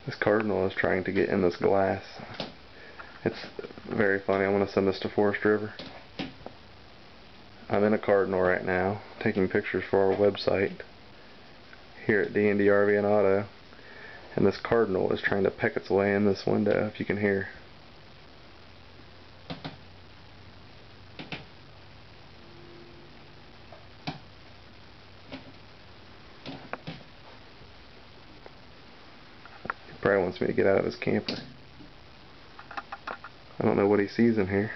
This Cardinal is trying to get in this glass. It's very funny. I want to send this to Forest River. I'm in a Cardinal right now, taking pictures for our website here at D&D RV and Auto, and this Cardinal is trying to peck its way in this window, if you can hear. He probably wants me to get out of his camper. I don't know what he sees in here.